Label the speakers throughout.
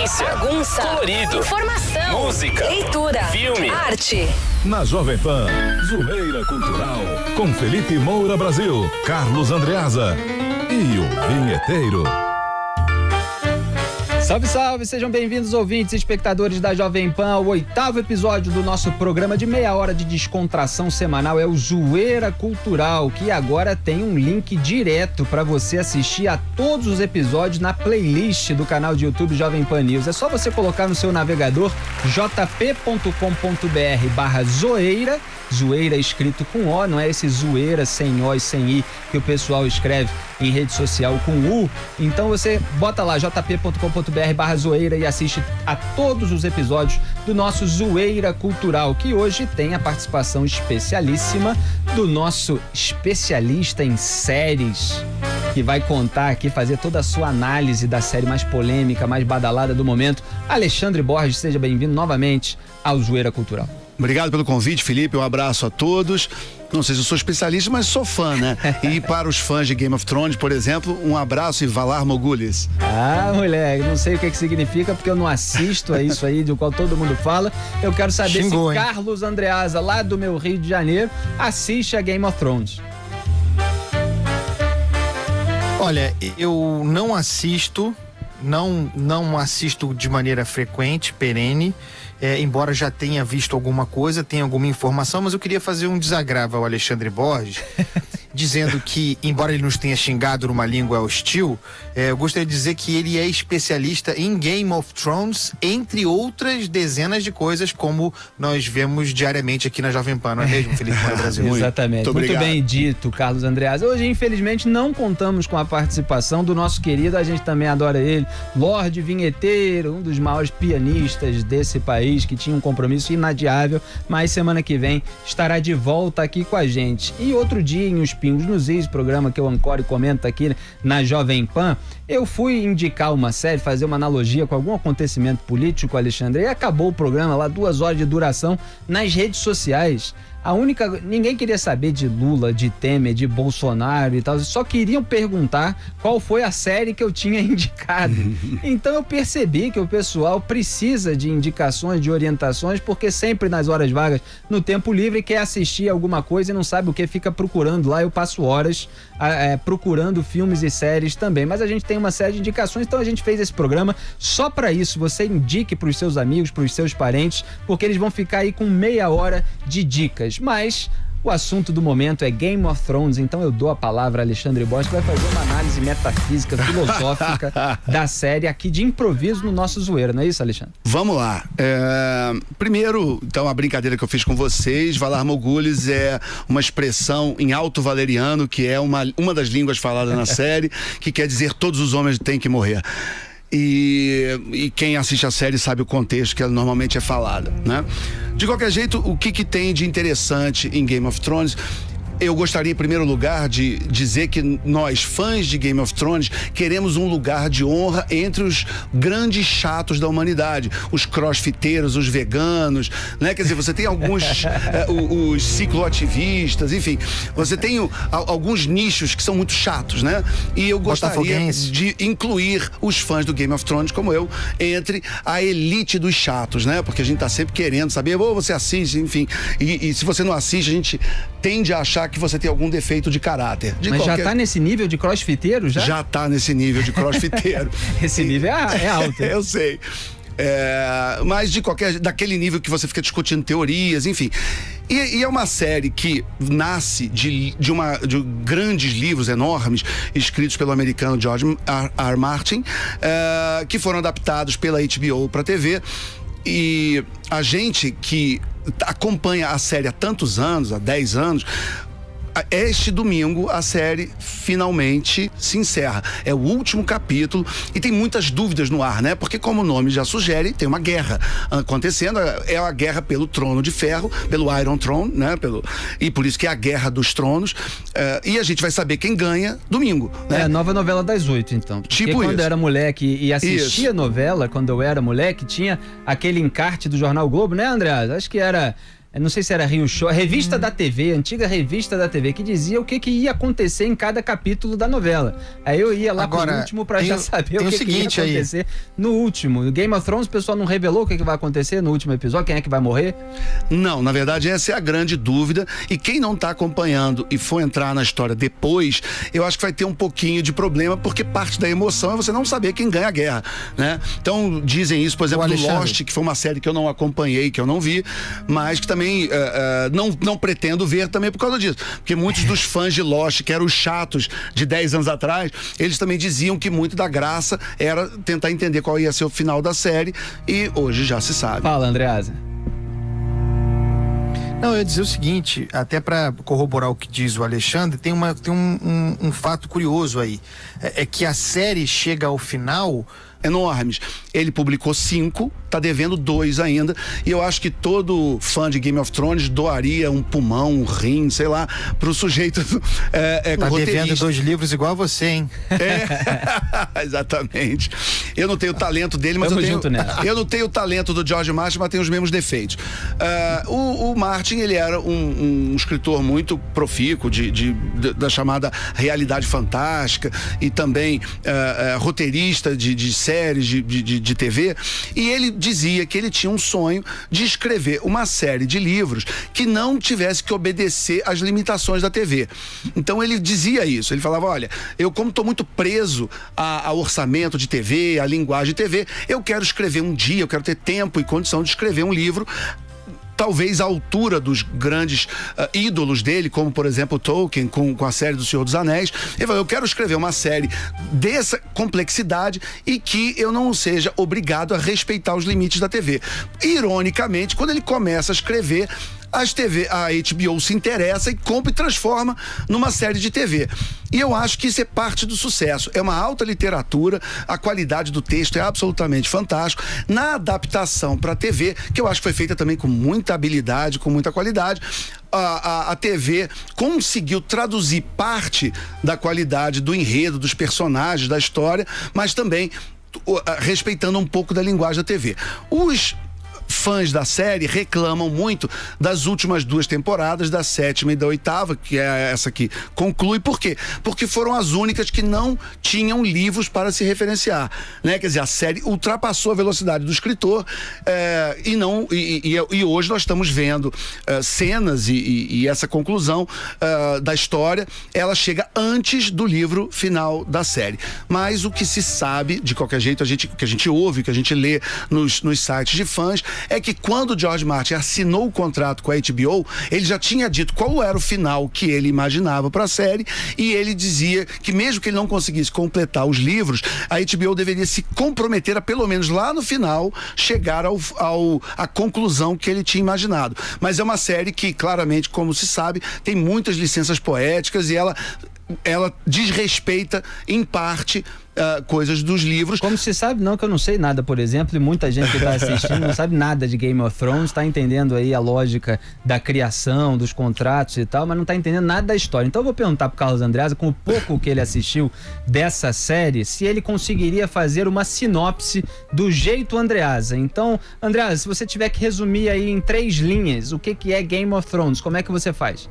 Speaker 1: Notícia,
Speaker 2: bagunça,
Speaker 1: colorido,
Speaker 2: informação,
Speaker 1: música,
Speaker 2: leitura,
Speaker 1: filme,
Speaker 2: arte.
Speaker 3: Na Jovem Pan, Zoeira Cultural, com Felipe Moura Brasil, Carlos Andreasa e o Vinheteiro.
Speaker 4: Salve, salve! Sejam bem-vindos, ouvintes e espectadores da Jovem Pan, ao 8º episódio do nosso programa de meia hora de descontração semanal. É o Zoeira Cultural, que agora tem um link direto para você assistir a todos os episódios na playlist do canal de YouTube Jovem Pan News. É só você colocar no seu navegador jp.com.br/zoeira, zoeira escrito com O, não é esse zoeira sem O e sem I que o pessoal escreve em rede social com U. Então você bota lá jp.com.br/zoeira e assiste a todos os episódios do nosso Zoeira Cultural, que hoje tem a participação especialíssima do nosso especialista em séries, que vai contar aqui, fazer toda a sua análise da série mais polêmica, mais badalada do momento. Alexandre Borges, seja bem-vindo novamente ao Zoeira Cultural.
Speaker 5: Obrigado pelo convite, Felipe. Um abraço a todos. Não sei se eu sou especialista, mas sou fã, né? E para os fãs de Game of Thrones, por exemplo, um abraço e Valar Morghulis.
Speaker 4: Ah, moleque, não sei o que significa, porque eu não assisto a isso aí do qual todo mundo fala. Eu quero saber se Carlos Andreasa, lá do meu Rio de Janeiro, assiste a Game of Thrones.
Speaker 6: Olha, eu não assisto, não assisto de maneira frequente, perene. Embora já tenha visto alguma coisa, tenha alguma informação, mas eu queria fazer um desagravo ao Alexandre Borges, dizendo que, embora ele nos tenha xingado numa língua hostil, eu gostaria de dizer que ele é especialista em Game of Thrones, entre outras dezenas de coisas, como nós vemos diariamente aqui na Jovem Pan, não é mesmo, Felipe Moura Brasil?
Speaker 4: Exatamente. Muito bem dito, Carlos Andreasa. Hoje, infelizmente, não contamos com a participação do nosso querido, a gente também adora ele, Lorde Vinheteiro, um dos maiores pianistas desse país, que tinha um compromisso inadiável, mas semana que vem estará de volta aqui com a gente. E outro dia, em Os Pingos nos Is, programa que eu ancoro e comento aqui na Jovem Pan, eu fui indicar uma série, fazer uma analogia com algum acontecimento político, Alexandre, e acabou o programa lá, 2 horas de duração, nas redes sociais. Ninguém queria saber de Lula, de Temer, de Bolsonaro e tal, só queriam perguntar qual foi a série que eu tinha indicado. Então eu percebi que o pessoal precisa de indicações, de orientações, porque sempre nas horas vagas, no tempo livre, quer assistir alguma coisa e não sabe o que, fica procurando lá. Eu passo horas procurando filmes e séries também, mas a gente tem uma série de indicações, então a gente fez esse programa só para isso. Você indique para os seus amigos, para os seus parentes, porque eles vão ficar aí com meia hora de dicas. Mas o assunto do momento é Game of Thrones, então eu dou a palavra a Alexandre Borges, que vai fazer uma análise metafísica, filosófica da série aqui de improviso no nosso Zoeira, não é isso, Alexandre?
Speaker 5: Vamos lá. Primeiro, então, a brincadeira que eu fiz com vocês, Valar Morghulis é uma expressão em alto valeriano, que é uma das línguas faladas na série, que quer dizer todos os homens têm que morrer. E quem assiste a série sabe o contexto que ela normalmente é falada, né? De qualquer jeito, o que tem de interessante em Game of Thrones? Eu gostaria, em primeiro lugar, de dizer que nós, fãs de Game of Thrones, queremos um lugar de honra entre os grandes chatos da humanidade. Os crossfiteiros, os veganos, né? Quer dizer, você tem alguns, os cicloativistas, enfim. Você tem alguns nichos que são muito chatos, né? E eu gostaria de incluir os fãs do Game of Thrones, como eu, entre a elite dos chatos, né? Porque a gente tá sempre querendo saber, você assiste, enfim. E se você não assiste, a gente tende a achar que você tem algum defeito de caráter.
Speaker 4: Mas já tá nesse nível de crossfiteiro, já?
Speaker 5: Já tá nesse nível de crossfiteiro.
Speaker 4: Esse nível é alto.
Speaker 5: Eu sei. Mas daquele nível que você fica discutindo teorias, enfim. E é uma série que nasce de grandes livros enormes escritos pelo americano George R. Martin, que foram adaptados pela HBO para TV. E a gente que acompanha a série há tantos anos, há 10 anos, este domingo a série finalmente se encerra. É o último capítulo e tem muitas dúvidas no ar, né? Porque, como o nome já sugere, tem uma guerra acontecendo. É a guerra pelo Trono de Ferro, pelo Iron Throne, né? E por isso que é a Guerra dos Tronos. E a gente vai saber quem ganha domingo, né?
Speaker 4: É a nova novela das 8, então. Porque quando eu era moleque e assistia a novela, quando eu era moleque, tinha aquele encarte do Jornal Globo, né, André? Acho que era não sei se era Rio Show, a revista da TV, a antiga revista da TV, que dizia o que ia acontecer em cada capítulo da novela. Aí eu ia lá pro último pra já saber o que ia acontecer no último. No Game of Thrones o pessoal não revelou o que vai acontecer no último episódio, quem é que vai morrer?
Speaker 5: Não, na verdade essa é a grande dúvida, e quem não tá acompanhando e for entrar na história depois, eu acho que vai ter um pouquinho de problema, porque parte da emoção é você não saber quem ganha a guerra, né? Então dizem isso, por exemplo, do Lost, que foi uma série que eu não acompanhei, que eu não vi, mas que também não pretendo ver também por causa disso. Porque muitos dos fãs de Lost, que eram os chatos de 10 anos atrás, eles também diziam que muito da graça era tentar entender qual ia ser o final da série, e hoje já se sabe.
Speaker 4: Fala, Andreasa.
Speaker 6: Não, eu ia dizer o seguinte, até para corroborar o que diz o Alexandre, tem um fato curioso aí. É que a série chega ao final
Speaker 5: enormes. Ele publicou 5, tá devendo 2 ainda, e eu acho que todo fã de Game of Thrones doaria um pulmão, um rim, sei lá, pro sujeito
Speaker 6: tá devendo 2 livros igual a você, hein?
Speaker 5: Exatamente. Eu não tenho o talento dele, mas eu não tenho o talento do George Martin, mas tenho os mesmos defeitos. O Martin, ele era um escritor muito profícuo da chamada realidade fantástica, e também roteirista de séries de TV, e ele dizia que ele tinha um sonho de escrever uma série de livros que não tivesse que obedecer às limitações da TV. Então ele dizia isso, ele falava, olha, eu como estou muito preso ao orçamento de TV, à linguagem de TV, eu quero escrever um dia, eu quero ter tempo e condição de escrever um livro talvez à altura dos grandes ídolos dele, como por exemplo Tolkien com a série do Senhor dos Anéis. Ele falou, eu quero escrever uma série dessa complexidade e que eu não seja obrigado a respeitar os limites da TV. Ironicamente, quando ele começa a escrever, a HBO se interessa e compra e transforma numa série de TV. E eu acho que isso é parte do sucesso. É uma alta literatura, a qualidade do texto é absolutamente fantástico. Na adaptação para TV, que eu acho que foi feita também com muita habilidade, com muita qualidade, a TV conseguiu traduzir parte da qualidade do enredo, dos personagens, da história, mas também respeitando um pouco da linguagem da TV. Os fãs da série reclamam muito das últimas 2 temporadas, da 7ª e da 8ª, que é essa que conclui. Por quê? Porque foram as únicas que não tinham livros para se referenciar, né? Quer dizer, a série ultrapassou a velocidade do escritor, e hoje nós estamos vendo cenas e essa conclusão da história, ela chega antes do livro final da série. Mas o que se sabe, de qualquer jeito, o que a gente ouve, o que a gente lê nos sites de fãs, é que quando o George Martin assinou o contrato com a HBO, ele já tinha dito qual era o final que ele imaginava para a série, e ele dizia que mesmo que ele não conseguisse completar os livros, a HBO deveria se comprometer a, pelo menos lá no final, chegar à conclusão que ele tinha imaginado. Mas é uma série que, claramente, como se sabe, tem muitas licenças poéticas, e ela desrespeita, em parte, coisas dos livros.
Speaker 4: Como se sabe, não, que eu não sei nada, por exemplo, e muita gente que está assistindo não sabe nada de Game of Thrones, está entendendo aí a lógica da criação, dos contratos e tal, mas não está entendendo nada da história. Então eu vou perguntar pro Carlos Andreasa, com o pouco que ele assistiu dessa série, se ele conseguiria fazer uma sinopse do jeito Andreasa. Então, Andreasa, se você tiver que resumir aí em 3 linhas o que é Game of Thrones, como é que você faz?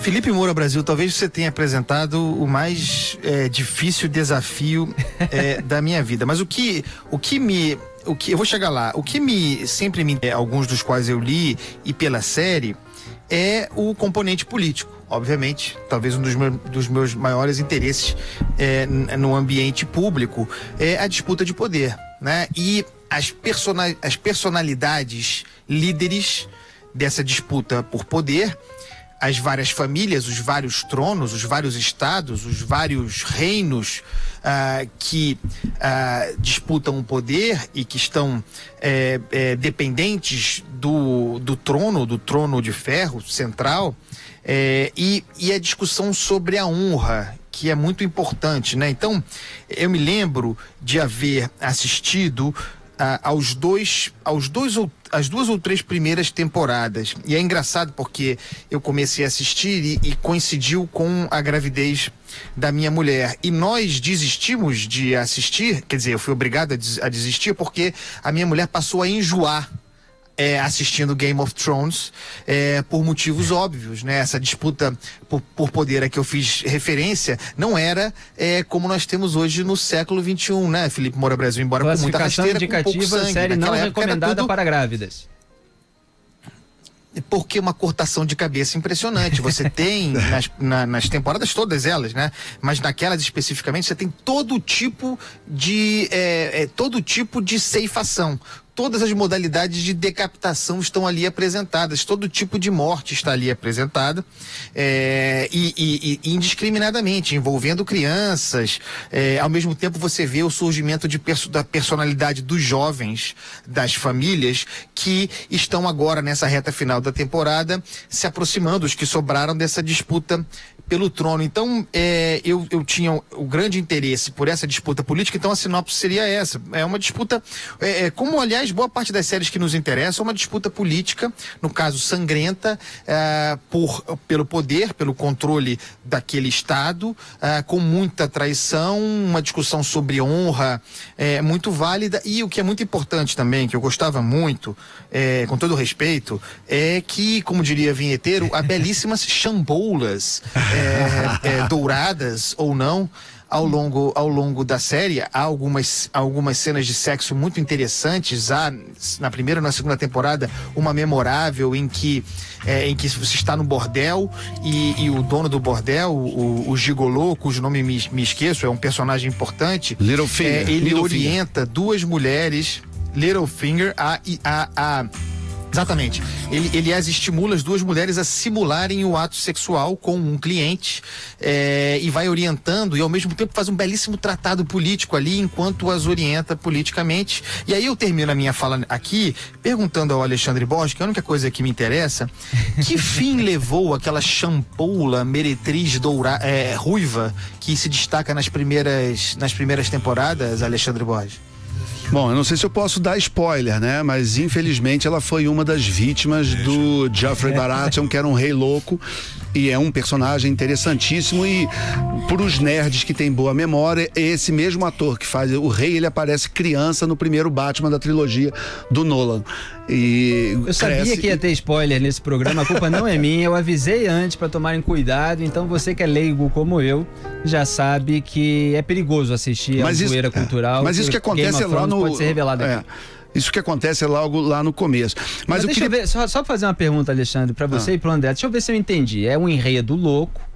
Speaker 6: Felipe Moura Brasil, talvez você tenha apresentado o mais difícil desafio da minha vida. Mas eu vou chegar lá. O que sempre me alguns dos quais eu li e pela série é o componente político. Obviamente, talvez um dos meus maiores interesses no ambiente público é a disputa de poder, né? E as personalidades líderes dessa disputa por poder, as várias famílias, os vários tronos, os vários estados, os vários reinos que disputam o poder e que estão dependentes do trono de ferro central, e a discussão sobre a honra, que é muito importante, né? Então, eu me lembro de haver assistido as duas ou três primeiras temporadas. E é engraçado porque eu comecei a assistir e coincidiu com a gravidez da minha mulher. E nós desistimos de assistir, quer dizer, eu fui obrigado a desistir porque a minha mulher passou a enjoar assistindo Game of Thrones por motivos óbvios, né? Essa disputa por poder a que eu fiz referência não era como nós temos hoje no século XXI, né, Felipe Moura Brasil? Embora com muita rasteira, com pouco sangue.
Speaker 4: Série não recomendada para grávidas.
Speaker 6: Porque uma cortação de cabeça impressionante. Você tem nas temporadas todas elas, né? Mas naquelas especificamente você tem todo tipo de ceifação. Todas as modalidades de decapitação estão ali apresentadas, todo tipo de morte está ali apresentada, e indiscriminadamente, envolvendo crianças. Ao mesmo tempo você vê o surgimento da personalidade dos jovens, das famílias, que estão agora nessa reta final da temporada se aproximando, os que sobraram dessa disputa pelo trono. Então, eu tinha o grande interesse por essa disputa política, então a sinopse seria essa. É uma disputa, como aliás boa parte das séries que nos interessam, uma disputa política, no caso sangrenta, pelo poder, pelo controle daquele Estado, com muita traição, uma discussão sobre honra muito válida, e o que é muito importante também, que eu gostava muito, com todo respeito, é que, como diria Vinheteiro, há belíssimas chamboulas douradas ou não ao longo da série. Há algumas cenas de sexo muito interessantes. Há na primeira e na segunda temporada uma memorável em que você está no bordel e o dono do bordel, o gigolô, cujo nome me esqueço, é um personagem importante.
Speaker 5: Littlefinger.
Speaker 6: Ele orienta duas mulheres, Littlefinger, exatamente. Ele as estimula, as duas mulheres, a simularem o ato sexual com um cliente, e vai orientando, e ao mesmo tempo faz um belíssimo tratado político ali, enquanto as orienta politicamente. E aí eu termino a minha fala aqui perguntando ao Alexandre Borges, que é a única coisa que me interessa, que fim levou aquela champoula meretriz ruiva que se destaca nas primeiras temporadas, Alexandre Borges?
Speaker 5: Bom, eu não sei se eu posso dar spoiler, né? Mas infelizmente ela foi uma das vítimas do Joffrey Baratheon, que era um rei louco, e é um personagem interessantíssimo, e para os nerds que têm boa memória, esse mesmo ator que faz o rei, ele aparece criança no primeiro Batman da trilogia do Nolan. E
Speaker 4: eu sabia que ia ter spoiler nesse programa, a culpa não é minha, eu avisei antes para tomarem cuidado, então você que é leigo como eu, já sabe que é perigoso assistir a zoeira cultural.
Speaker 5: Mas isso que acontece lá no...
Speaker 4: pode ser revelado aqui.
Speaker 5: Isso que acontece logo lá no começo. Mas
Speaker 4: deixa eu ver, só fazer uma pergunta, Alexandre, para você e pro André. Deixa eu ver se eu entendi. É um enredo louco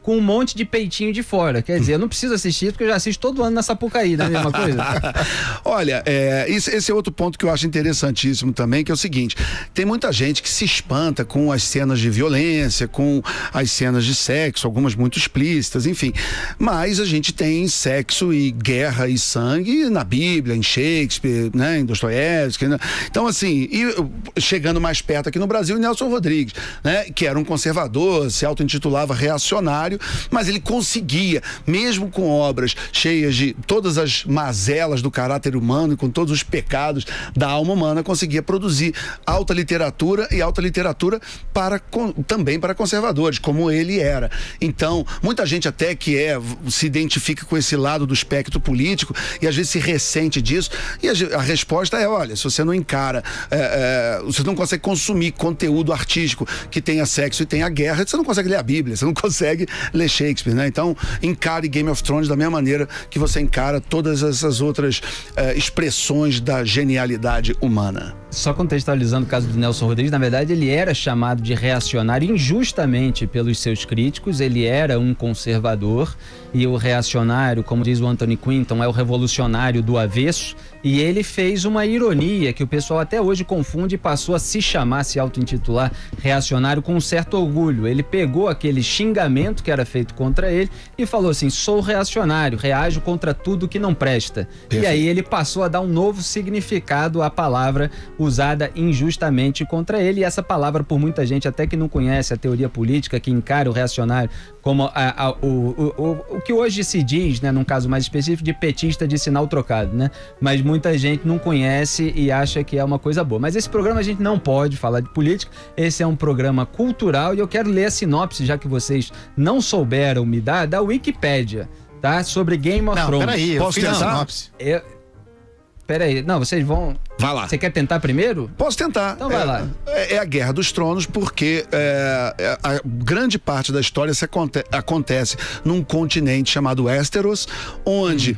Speaker 4: com um monte de peitinho de fora. Quer dizer, eu não preciso assistir porque eu já assisto todo ano na Sapucaí, não é a mesma coisa?
Speaker 5: Olha, esse é outro ponto que eu acho interessantíssimo também, que é o seguinte: tem muita gente que se espanta com as cenas de violência, com as cenas de sexo, algumas muito explícitas, enfim. Mas a gente tem sexo e guerra e sangue na Bíblia, em Shakespeare, né, em Dostoiévski, né? Então, assim, e chegando mais perto aqui no Brasil, Nelson Rodrigues, né, que era um conservador, se auto-intitulava reacionário, mas ele conseguia, mesmo com obras cheias de todas as mazelas do caráter humano e com todos os pecados da alma humana, conseguia produzir alta literatura, e alta literatura também para conservadores, como ele era. Então, muita gente até que se identifica com esse lado do espectro político e às vezes se ressente disso, e a resposta é: olha, se você não encara, você não consegue consumir conteúdo artístico que tenha sexo e tenha guerra, você não consegue ler a Bíblia, você não consegue ler Shakespeare, né? Então, encare Game of Thrones da mesma maneira que você encara todas essas outras expressões da genialidade humana.
Speaker 4: Só contextualizando o caso do Nelson Rodrigues, na verdade ele era chamado de reacionário injustamente pelos seus críticos. Ele era um conservador, e o reacionário, como diz o Anthony Quinton, é o revolucionário do avesso, e ele fez uma ironia que o pessoal até hoje confunde e passou a se auto-intitular reacionário com um certo orgulho. Ele pegou aquele xingamento que era era feito contra ele e falou assim: sou reacionário, reajo contra tudo que não presta. Perfeito. E aí ele passou a dar um novo significado à palavra usada injustamente contra ele, e essa palavra, por muita gente até que não conhece a teoria política, que encara o reacionário como o que hoje se diz, né, num caso mais específico, de petista de sinal trocado, né? Mas muita gente não conhece e acha que é uma coisa boa. Mas esse programa a gente não pode falar de política, esse é um programa cultural e eu quero ler a sinopse, já que vocês não souberam me dar, da Wikipédia, tá? Sobre Game of Thrones.
Speaker 6: Peraí,
Speaker 5: posso tentar?
Speaker 6: Sinopse.
Speaker 4: Peraí, não, vocês vão...
Speaker 5: Vai lá.
Speaker 4: Você quer tentar primeiro?
Speaker 5: Posso tentar.
Speaker 4: Então vai lá.
Speaker 5: É a Guerra dos Tronos, porque a grande parte da história acontece num continente chamado Westeros, onde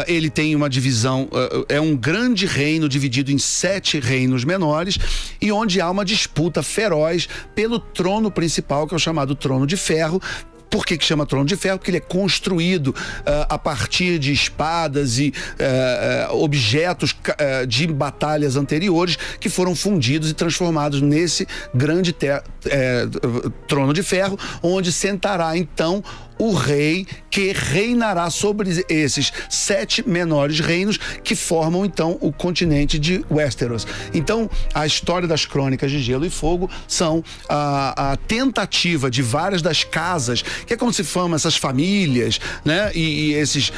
Speaker 5: ele tem uma divisão, é um grande reino dividido em 7 reinos menores, e onde há uma disputa feroz pelo trono principal, que é o chamado Trono de Ferro. Por que chama Trono de Ferro? Porque ele é construído a partir de espadas e objetos de batalhas anteriores que foram fundidos e transformados nesse grande Trono de Ferro, onde sentará então o rei que reinará sobre esses 7 menores reinos que formam então o continente de Westeros. Então, a história das Crônicas de Gelo e Fogo são a tentativa de várias das casas, que é como se formam essas famílias, né? E esses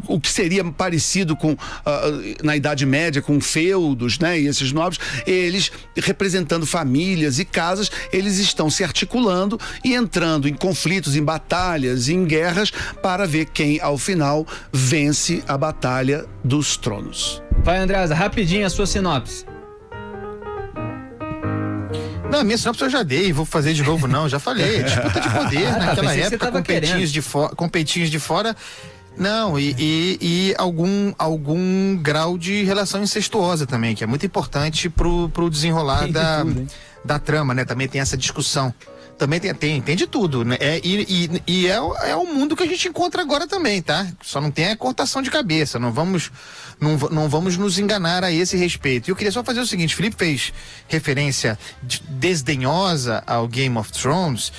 Speaker 5: o que seria parecido com na Idade Média com feudos, né? E esses nobres, eles representando famílias e casas, eles estão se articulando e entrando em conflitos, em batalhas, em guerras, para ver quem ao final vence a Batalha dos Tronos.
Speaker 4: Vai, Andreasa, rapidinho a sua sinopse.
Speaker 6: Não, a minha sinopse eu já dei, vou fazer de novo não, já falei, disputa de poder naquela época, com peitinhos de fora. Não, e algum grau de relação incestuosa também, que é muito importante pro desenrolar da trama, né? Também tem essa discussão. Também tem de tudo, né? É o mundo que a gente encontra agora também, tá? Só não tem a cortação de cabeça, não vamos nos enganar a esse respeito. E eu queria só fazer o seguinte: Felipe fez referência desdenhosa ao Game of Thrones,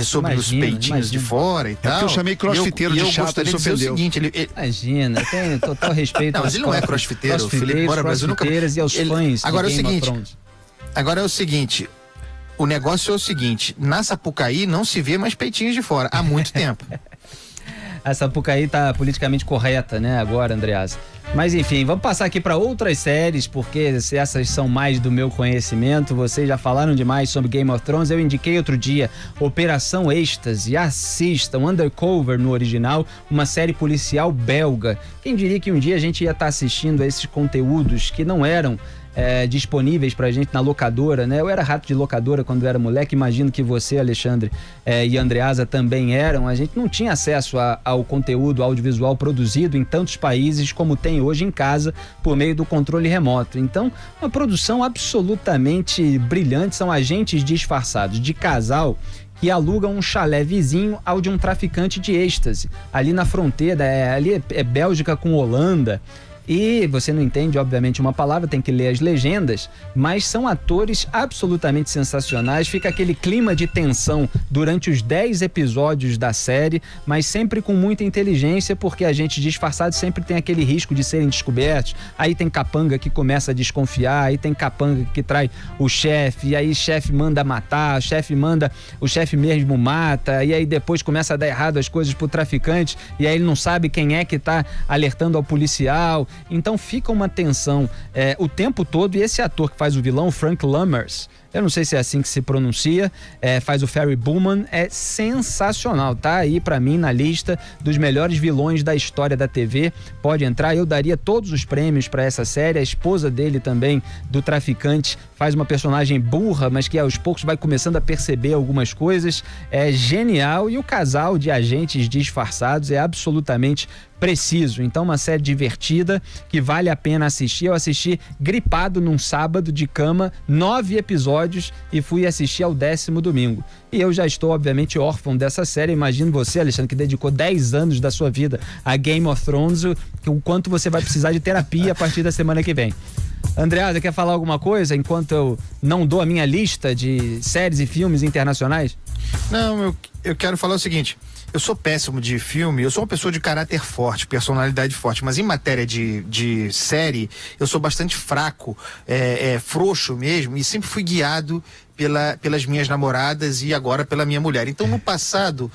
Speaker 6: sobre os peitinhos de fora e tal.
Speaker 5: Porque eu chamei crossfiteiro de chato, ele se ofendeu.
Speaker 4: Imagina, tem total respeito.
Speaker 6: Não, mas ele não é crossfiteiro, o Felipe Moura Brasil nunca...
Speaker 4: e aos fãs
Speaker 6: agora
Speaker 4: de Game of Thrones.
Speaker 6: Agora é o seguinte, o negócio é o seguinte: na Sapucaí não se vê mais peitinhos de fora há muito tempo.
Speaker 4: A Sapucaí tá politicamente correta, né, agora, Andreasa. Mas enfim, vamos passar aqui para outras séries, porque essas são mais do meu conhecimento. Vocês já falaram demais sobre Game of Thrones. Eu indiquei outro dia Operação Êxtase. Assistam, Undercover no original, uma série policial belga. Quem diria que um dia a gente ia estar assistindo a esses conteúdos que não eram disponíveis pra gente na locadora, né? Eu era rato de locadora quando era moleque, imagino que você, Alexandre, e Andreasa também eram. A gente não tinha acesso ao conteúdo audiovisual produzido em tantos países como tem hoje em casa por meio do controle remoto. Então, uma produção absolutamente brilhante. São agentes disfarçados de casal que alugam um chalé vizinho ao de um traficante de êxtase, ali na fronteira, ali é Bélgica com Holanda. E você não entende, obviamente, uma palavra, tem que ler as legendas, mas são atores absolutamente sensacionais. Fica aquele clima de tensão durante os 10 episódios da série, mas sempre com muita inteligência, porque agentes disfarçados sempre tem aquele risco de serem descobertos. Aí tem capanga que começa a desconfiar, aí tem capanga que trai o chefe, e aí o chefe manda matar, o chefe mesmo mata, e aí depois começa a dar errado as coisas pro traficante, e aí ele não sabe quem é que tá alertando ao policial. Então fica uma tensão o tempo todo. E esse ator que faz o vilão, Frank Lammers, eu não sei se é assim que se pronuncia, faz o Ferry Bullman, é sensacional, tá aí pra mim na lista dos melhores vilões da história da TV. Pode entrar, eu daria todos os prêmios pra essa série. A esposa dele também, do traficante, faz uma personagem burra, mas que aos poucos vai começando a perceber algumas coisas. É genial, e o casal de agentes disfarçados é absolutamente preciso. Então, uma série divertida que vale a pena assistir. Eu assisti gripado num sábado de cama, 9 episódios, e fui assistir ao 10º domingo. E eu já estou, obviamente, órfão dessa série. Imagino você, Alexandre, que dedicou 10 anos da sua vida a Game of Thrones, o quanto você vai precisar de terapia a partir da semana que vem. Andreasa, quer falar alguma coisa enquanto eu não dou a minha lista de séries e filmes internacionais?
Speaker 6: Não, eu quero falar o seguinte. Eu sou péssimo de filme, eu sou uma pessoa de caráter forte, personalidade forte, mas em matéria de série, eu sou bastante fraco, frouxo mesmo, e sempre fui guiado pelas minhas namoradas e agora pela minha mulher. Então, no passado,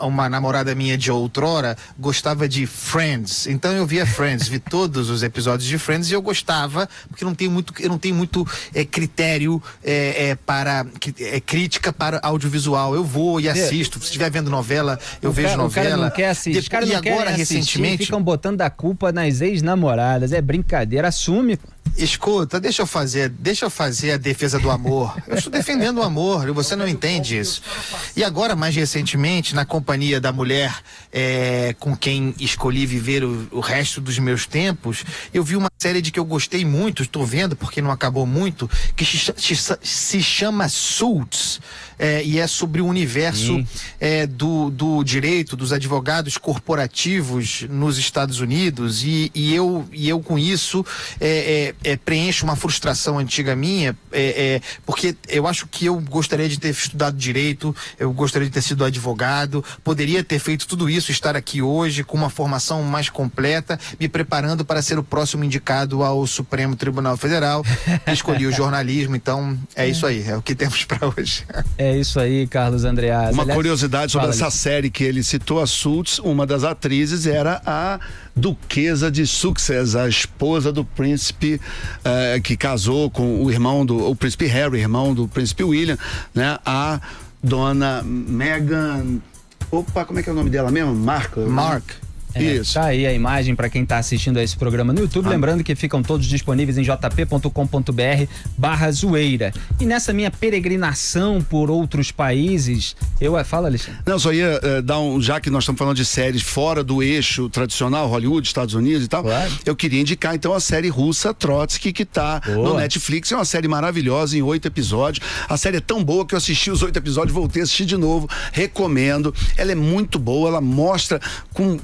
Speaker 6: uma namorada minha de outrora gostava de Friends. Então, eu via Friends, vi todos os episódios de Friends e eu gostava, porque eu não tenho muito critério para crítica para audiovisual. Eu vou e assisto. Se estiver vendo novela, eu vejo novela.
Speaker 4: O cara não quer assistir. Os caras não querem assistir, recentemente ficam botando a culpa nas ex-namoradas. É brincadeira, assume.
Speaker 6: Escuta, deixa eu fazer a defesa do amor. Eu estou defendendo o amor e você não entende isso. E agora, mais recentemente, na companhia da mulher com quem escolhi viver o resto dos meus tempos, eu vi uma série de que eu gostei muito, estou vendo porque não acabou muito, que se chama Suits, e é sobre o universo do direito, dos advogados corporativos nos Estados Unidos, e eu com isso preencho uma frustração antiga minha, porque eu acho que eu gostaria de ter estudado direito, eu gostaria de ter sido advogado, poderia ter feito tudo isso, estar aqui hoje com uma formação mais completa, me preparando para ser o próximo indicado ao Supremo Tribunal Federal. Escolhi o jornalismo, então é isso aí, é o que temos para hoje.
Speaker 4: É isso aí, Carlos Andreas.
Speaker 5: Uma curiosidade sobre essa série que ele citou, a Suits, uma das atrizes era a Duquesa de Sussex, a esposa do príncipe que casou com o irmão o príncipe Harry, irmão do príncipe William, né? A dona Meghan, como é que é o nome dela mesmo? Mark. Isso.
Speaker 4: Tá aí a imagem para quem tá assistindo a esse programa no YouTube, lembrando que ficam todos disponíveis em jp.com.br/zoeira. E nessa minha peregrinação por outros países, fala, Alexandre.
Speaker 5: Não, só ia já que nós estamos falando de séries fora do eixo tradicional, Hollywood, Estados Unidos e tal, claro. Eu queria indicar então a série russa Trotsky, que tá no Netflix, é uma série maravilhosa em 8 episódios. A série é tão boa que eu assisti os 8 episódios, voltei a assistir de novo, recomendo. Ela é muito boa, ela mostra com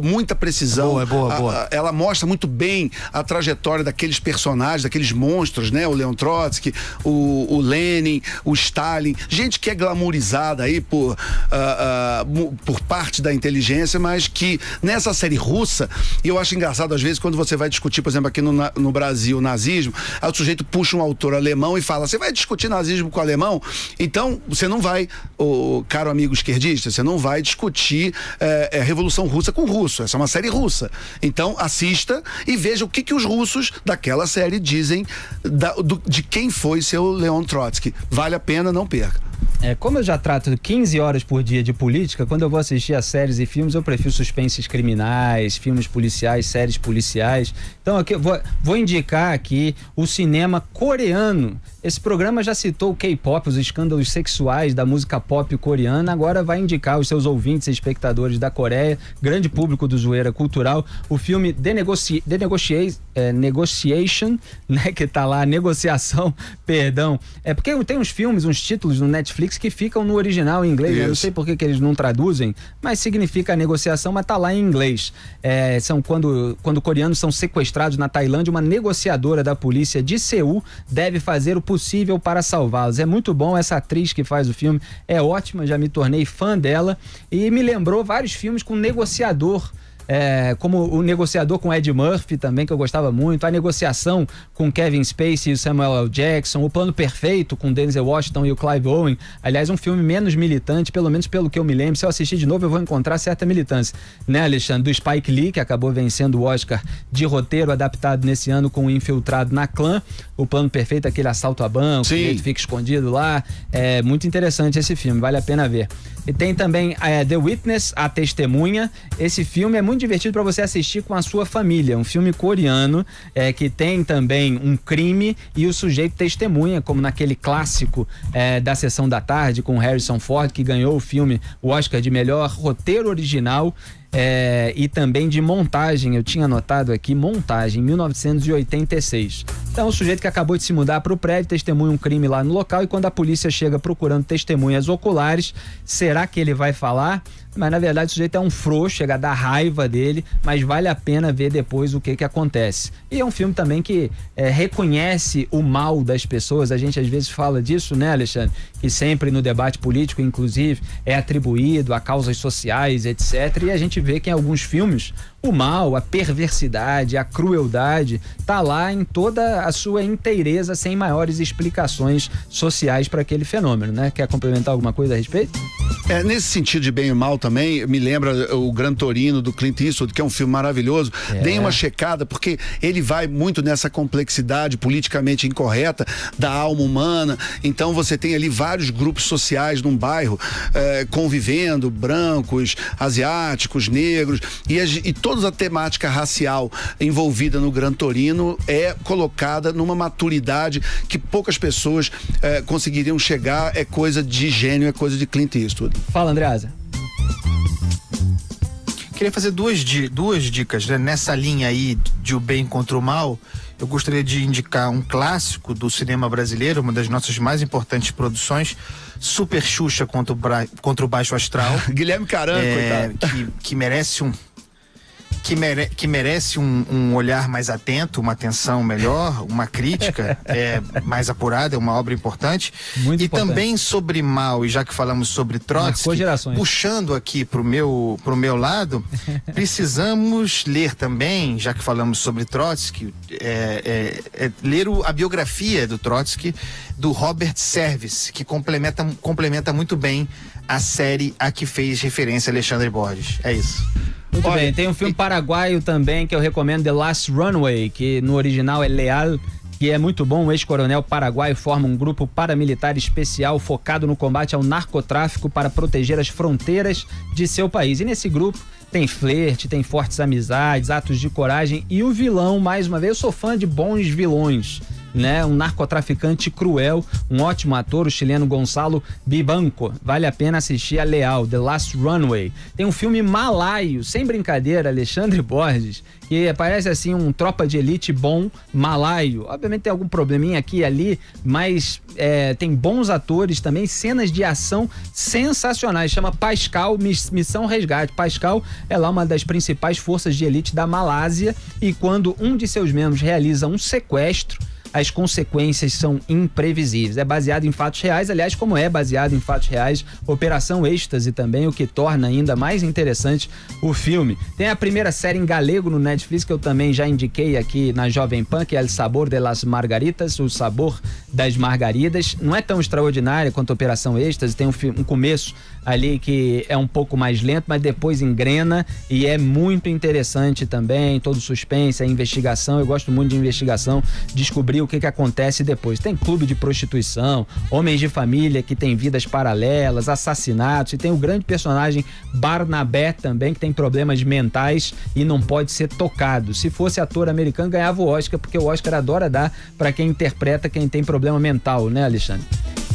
Speaker 5: muita precisão.
Speaker 6: Boa.
Speaker 5: Ela mostra muito bem a trajetória daqueles personagens, daqueles monstros, né? O Leon Trotsky, o Lenin, o Stalin, gente que é glamourizada aí por parte da inteligência, mas que nessa série russa, e eu acho engraçado às vezes quando você vai discutir, por exemplo, aqui no Brasil, o nazismo, aí o sujeito puxa um autor alemão e fala, você vai discutir nazismo com o alemão? Então, você não vai, caro amigo esquerdista, você não vai discutir a Revolução Russa com russo. Essa é uma série russa. Então, assista e veja o que os russos daquela série dizem de quem foi seu Leon Trotsky. Vale a pena, não perca.
Speaker 4: Como eu já trato 15 horas por dia de política, quando eu vou assistir a séries e filmes, eu prefiro suspenses criminais, filmes policiais, séries policiais. Então, aqui vou indicar aqui o cinema coreano. Esse programa já citou o K-pop, os escândalos sexuais da música pop coreana, agora vai indicar os seus ouvintes e espectadores da Coreia, grande público do Zoeira Cultural, o filme The Negotiation, né, que tá lá, negociação, perdão. Porque tem uns filmes, uns títulos no Netflix que ficam no original em inglês, eu não sei por que eles não traduzem, mas significa negociação, mas tá lá em inglês. São quando coreanos são sequestrados na Tailândia, uma negociadora da polícia de Seul deve fazer o possível para salvá-los. É muito bom, essa atriz que faz o filme é ótima, já me tornei fã dela e me lembrou vários filmes com negociador, como o Negociador com Ed Murphy também, que eu gostava muito, A Negociação com Kevin Spacey e Samuel L. Jackson, O Plano Perfeito com Denzel Washington e o Clive Owen, aliás um filme menos militante, pelo menos pelo que eu me lembro, se eu assistir de novo eu vou encontrar certa militância, né, Alexandre? Do Spike Lee, que acabou vencendo o Oscar de roteiro adaptado nesse ano com o Infiltrado na Clã, O Plano Perfeito, aquele assalto a banco, que fica escondido lá, é muito interessante esse filme, vale a pena ver. E tem também The Witness, A Testemunha. Esse filme é muito divertido para você assistir com a sua família. Um filme coreano que tem também um crime e o sujeito testemunha, como naquele clássico da Sessão da Tarde com Harrison Ford, que ganhou o Oscar de melhor roteiro original. E também de montagem, eu tinha anotado aqui, montagem, 1986. Então, o sujeito que acabou de se mudar para o prédio testemunha um crime lá no local e quando a polícia chega procurando testemunhas oculares, será que ele vai falar? mas na verdade o sujeito é um frouxo, chega a dar raiva dele, mas vale a pena ver depois o que acontece. E é um filme também que reconhece o mal das pessoas. A gente às vezes fala disso, né, Alexandre? Que sempre no debate político, inclusive, é atribuído a causas sociais, etc. E a gente vê que em alguns filmes o mal, a perversidade, a crueldade tá lá em toda a sua inteireza, sem maiores explicações sociais para aquele fenômeno, né? Quer complementar alguma coisa a respeito?
Speaker 5: Nesse sentido de bem e mal também, me lembra o Gran Torino do Clint Eastwood, que é um filme maravilhoso. Deem uma checada, porque ele vai muito nessa complexidade politicamente incorreta da alma humana. Então você tem ali vários grupos sociais num bairro convivendo, brancos, asiáticos, negros, e toda a temática racial envolvida no Gran Torino é colocada numa maturidade que poucas pessoas conseguiriam chegar. É coisa de gênio, é coisa de Clint Eastwood.
Speaker 4: Fala, Andreasa.
Speaker 6: Queria fazer duas dicas, né? Nessa linha aí de o bem contra o mal. Eu gostaria de indicar um clássico do cinema brasileiro, uma das nossas mais importantes produções, Super Xuxa contra o Baixo Astral.
Speaker 5: Guilherme Caranco, coitado.
Speaker 6: Que merece um olhar mais atento, uma atenção melhor, uma crítica mais apurada, é uma obra importante.
Speaker 4: Muito importante.
Speaker 6: Também sobre mal, e já que falamos sobre Trotsky, puxando aqui pro meu lado, precisamos ler também, já que falamos sobre Trotsky, ler a biografia do Trotsky, do Robert Service, que complementa muito bem a série a que fez referência Alexandre Borges. É isso.
Speaker 4: Muito bem, tem um filme paraguaio também que eu recomendo, The Last Runway, que no original é Leal, que é muito bom. Um ex-coronel paraguaio forma um grupo paramilitar especial focado no combate ao narcotráfico para proteger as fronteiras de seu país. E nesse grupo tem flerte, tem fortes amizades, atos de coragem e o vilão, mais uma vez, eu sou fã de bons vilões, né? Um narcotraficante cruel, um ótimo ator, o chileno Gonçalo Vivanco. Vale a pena assistir a Leal, The Last Runway. Tem um filme malaio, sem brincadeira, Alexandre Borges, que parece assim um Tropa de Elite bom, malaio. Obviamente tem algum probleminha aqui e ali, mas tem bons atores também, cenas de ação sensacionais. Chama Pascal, Missão Resgate. Pascal é lá uma das principais forças de elite da Malásia, e quando um de seus membros realiza um sequestro, as consequências são imprevisíveis. É baseado em fatos reais, aliás, como é baseado em fatos reais, Operação Êxtase também, o que torna ainda mais interessante o filme. Tem a primeira série em galego no Netflix, que eu também já indiquei aqui na Jovem Pan, que é El Sabor de las Margaritas, o sabor das margaridas. Não é tão extraordinária quanto Operação Êxtase, tem um começo ali que é um pouco mais lento, mas depois engrena e é muito interessante também, todo suspense, a investigação. Eu gosto muito de investigação, descobrir o que acontece depois. Tem clube de prostituição, homens de família que tem vidas paralelas, assassinatos, e tem o grande personagem Barnabé também, que tem problemas mentais e não pode ser tocado. Se fosse ator americano, ganhava o Oscar, porque o Oscar adora dar para quem interpreta quem tem problema mental, né, Alexandre?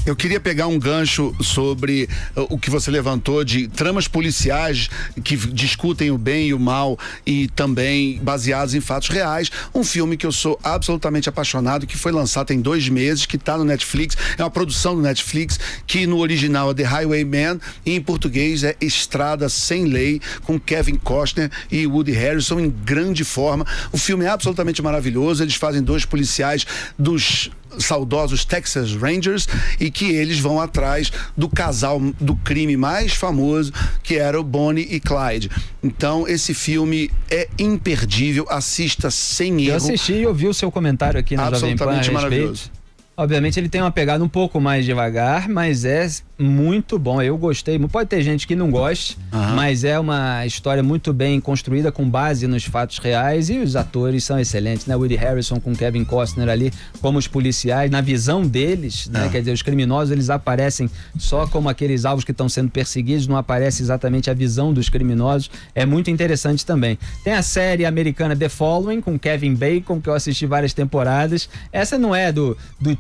Speaker 5: Eu queria pegar um gancho sobre o que você levantou de tramas policiais que discutem o bem e o mal e também baseados em fatos reais. Um filme que eu sou absolutamente apaixonado, que foi lançado tem 2 meses, que está no Netflix. É uma produção do Netflix, que no original é The Highwayman e em português é Estrada Sem Lei, com Kevin Costner e Woody Harrelson em grande forma. O filme é absolutamente maravilhoso. Eles fazem 2 policiais dos saudosos Texas Rangers e que eles vão atrás do casal do crime mais famoso, que era o Bonnie e Clyde. Então esse filme é imperdível, assista sem erro.
Speaker 4: Eu assisti e ouvi o seu comentário aqui na Jovem Pan a respeito. Maravilhoso. Obviamente ele tem uma pegada um pouco mais devagar, mas é muito bom. Eu gostei. Pode ter gente que não goste, mas é uma história muito bem construída, com base nos fatos reais, e os atores são excelentes, né? Woody Harrelson com Kevin Costner ali como os policiais, na visão deles, né? Quer dizer, os criminosos, eles aparecem só como aqueles alvos que estão sendo perseguidos, não aparece exatamente a visão dos criminosos. É muito interessante também. Tem a série americana The Following, com Kevin Bacon, que eu assisti várias temporadas. Essa não é do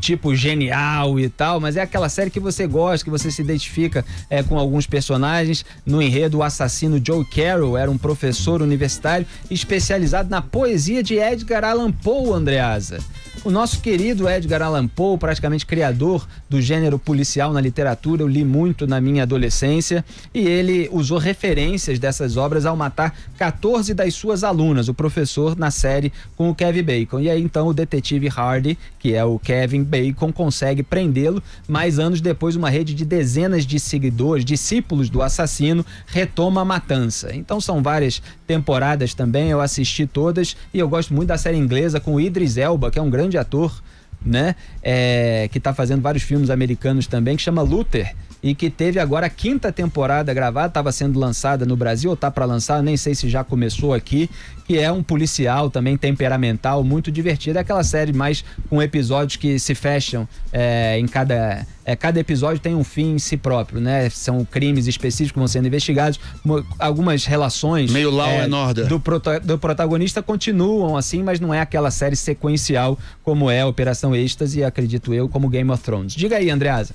Speaker 4: tipo genial e tal, mas é aquela série que você gosta, que você se identifica com alguns personagens. No enredo, o assassino Joe Carroll era um professor universitário especializado na poesia de Edgar Allan Poe, Andreasa. O nosso querido Edgar Allan Poe, praticamente criador do gênero policial na literatura, eu li muito na minha adolescência, e ele usou referências dessas obras ao matar 14 das suas alunas, o professor na série com o Kevin Bacon. E aí então o detetive Hardy, que é o Kevin Bacon, consegue prendê-lo, mas anos depois uma rede de dezenas de seguidores, discípulos do assassino, retoma a matança. Então são várias temporadas também, eu assisti todas, e eu gosto muito da série inglesa com o Idris Elba, que é um grande ator, né? Que tá fazendo vários filmes americanos também, que chama Luther, e que teve agora a 5ª temporada gravada, estava sendo lançada no Brasil, ou tá para lançar, nem sei se já começou aqui, que é um policial também temperamental, muito divertido. É aquela série mais com episódios que se fecham em cada episódio tem um fim em si próprio, né? São crimes específicos que vão sendo investigados, algumas relações
Speaker 5: meio Law and Order
Speaker 4: do protagonista continuam assim, mas não é aquela série sequencial como é Operação Êxtase, acredito eu, como Game of Thrones. Diga aí, Andreasa.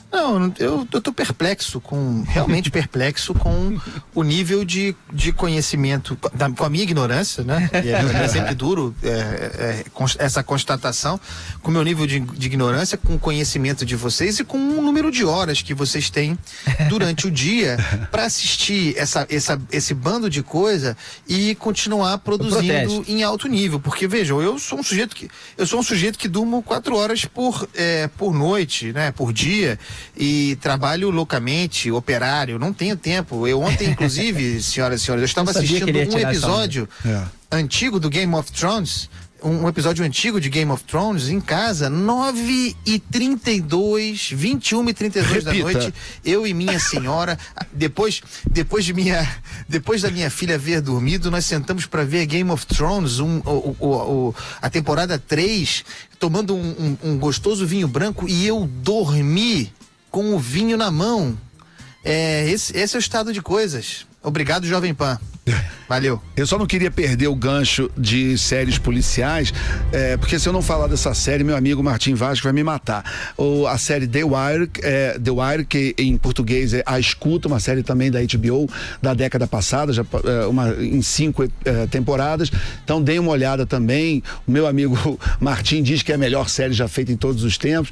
Speaker 6: Não, eu tô realmente perplexo com o nível de conhecimento, com a minha ignorância, né? E é sempre duro essa constatação, com o meu nível de ignorância, com o conhecimento de vocês e com o número de horas que vocês têm durante o dia para assistir esse bando de coisa e continuar produzindo em alto nível. Porque, vejam, eu sou um sujeito que durmo 4 horas por noite, né? Por dia. E trabalho loucamente, operário, não tenho tempo. Eu ontem, inclusive, senhoras e senhores, eu estava assistindo um episódio antigo do Game of Thrones, um episódio antigo de Game of Thrones em casa, 9h32, 21h32 da noite, eu e minha senhora, depois da minha filha ver dormido, nós sentamos para ver Game of Thrones, a temporada 3, tomando um gostoso vinho branco, e eu dormi com o vinho na mão. Esse é o estado de coisas. Obrigado, Jovem Pan. Valeu.
Speaker 5: Eu só não queria perder o gancho de séries policiais, porque se eu não falar dessa série, meu amigo Martim Vasco vai me matar. A série The Wire, que em português é A Escuta, uma série também da HBO da década passada, em 5 temporadas. Então deem uma olhada também. O meu amigo Martim diz que é a melhor série já feita em todos os tempos.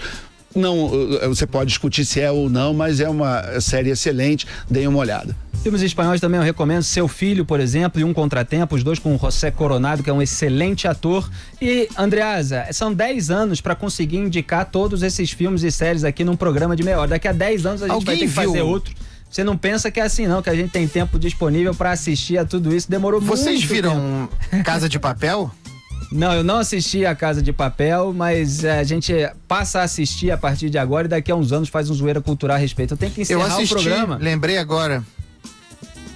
Speaker 5: Não, você pode discutir se é ou não, mas é uma série excelente, deem uma olhada.
Speaker 4: Filmes espanhóis também eu recomendo, Seu Filho, por exemplo, e Um Contratempo, os dois com o José Coronado, que é um excelente ator. E, Andreasa, são 10 anos para conseguir indicar todos esses filmes e séries aqui num programa de meia hora. Daqui a 10 anos a gente vai ter que fazer outro. Você não pensa que é assim não, que a gente tem tempo disponível para assistir a tudo isso, demorou muito tempo.
Speaker 6: Vocês viram Casa de Papel?
Speaker 4: Não, eu não assisti a Casa de Papel, mas a gente passa a assistir a partir de agora e daqui a uns anos faz um Zoeira Cultural a respeito. Eu tenho que encerrar o programa.
Speaker 6: Lembrei agora.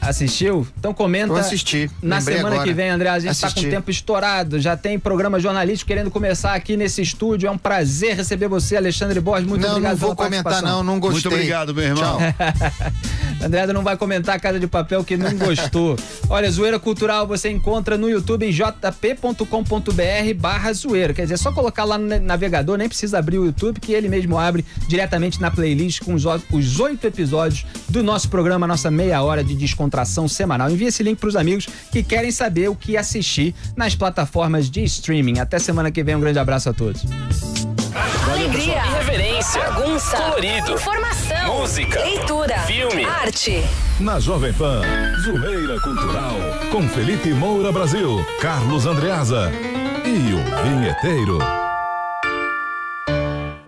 Speaker 4: Assistiu? Então comenta.
Speaker 6: Eu assisti.
Speaker 4: Na semana
Speaker 6: agora.
Speaker 4: Que vem, André, a gente está com o tempo estourado, já tem programa jornalístico querendo começar aqui nesse estúdio. É um prazer receber você, Alexandre Borges. Muito obrigado.
Speaker 6: Não vou comentar não gostei.
Speaker 5: Muito obrigado, meu irmão.
Speaker 6: Tchau.
Speaker 4: André não vai comentar a Casa de Papel que não gostou. Olha, Zoeira Cultural você encontra no YouTube em jp.com.br/zoeira. Quer dizer, é só colocar lá no navegador, nem precisa abrir o YouTube, que ele mesmo abre diretamente na playlist com os 8 episódios do nosso programa, nossa meia hora de descontração semanal. Envie esse link para os amigos que querem saber o que assistir nas plataformas de streaming. Até semana que vem, um grande abraço a todos.
Speaker 1: Alegria,
Speaker 2: irreverência,
Speaker 1: bagunça,
Speaker 2: colorido,
Speaker 1: informação,
Speaker 2: música,
Speaker 1: leitura,
Speaker 2: filme,
Speaker 1: arte.
Speaker 3: Na Jovem Pan, Zoeira Cultural, com Felipe Moura Brasil, Carlos Andreasa e o Vinheteiro.